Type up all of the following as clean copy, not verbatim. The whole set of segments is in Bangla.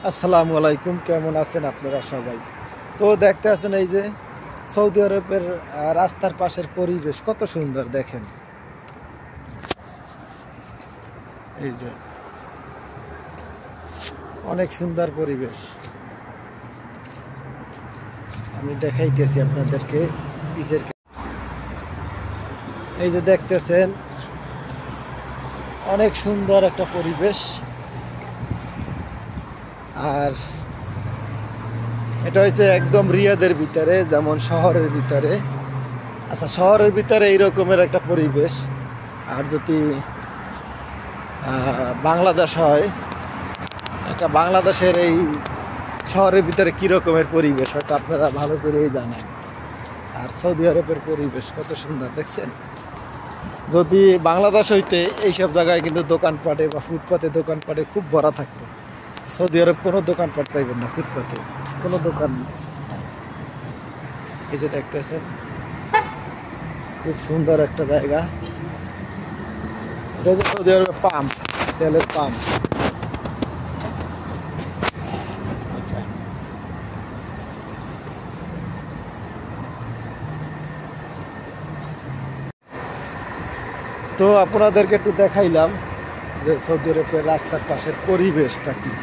আসসালামু আলাইকুম, কেমন আছেন আপনারা সবাই? তো দেখতে আছেন এই যে সৌদি আরবের রাস্তার পাশের পরিবেশ কত সুন্দর দেখেন। এই যে অনেক সুন্দর পরিবেশ, আমি দেখাইতেছি আপনাদেরকে পিছের। এই যে দেখতেছেন অনেক সুন্দর একটা পরিবেশ। আর এটা হচ্ছে একদম রিয়াদের ভিতরে, যেমন শহরের ভিতরে। আচ্ছা, শহরের ভিতরে এইরকমের একটা পরিবেশ, আর যদি বাংলাদেশ হয়, একটা বাংলাদেশের এই শহরের ভিতরে কী রকমের পরিবেশ হয়তো আপনারা ভালো করেই জানেন। আর সৌদি আরবের পরিবেশ কত সুন্দর দেখছেন। যদি বাংলাদেশ হইতে এইসব জায়গায় কিন্তু দোকানপাটে বা ফুটপাতে দোকানপাটে খুব ভরা থাকতো। সৌদি আরব কোনো দোকানপাট পাইবেন না, ফুটপাতে কোনো দোকান নাই। এই যে দেখতেছেন খুব সুন্দর একটা জায়গা। এটা যে সৌদি আরবের পাম্প, তেলের পাম্প। তো আপনাদেরকে একটু দেখাইলাম যে সৌদি আরবের রাস্তার পাশের পরিবেশটা কি,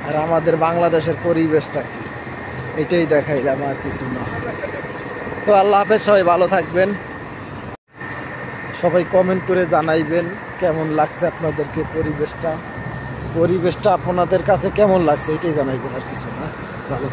আর আমাদের বাংলাদেশের পরিবেশটা কি, এটাই দেখাইলাম, আর কিছু না। তো আল্লাহ হাফেজ, সবাই ভালো থাকবেন। সবাই কমেন্ট করে জানাইবেন কেমন লাগছে আপনাদেরকে পরিবেশটা আপনাদের কাছে কেমন লাগছে, এটাই জানাইবেন, আর কিছু না। ভালো।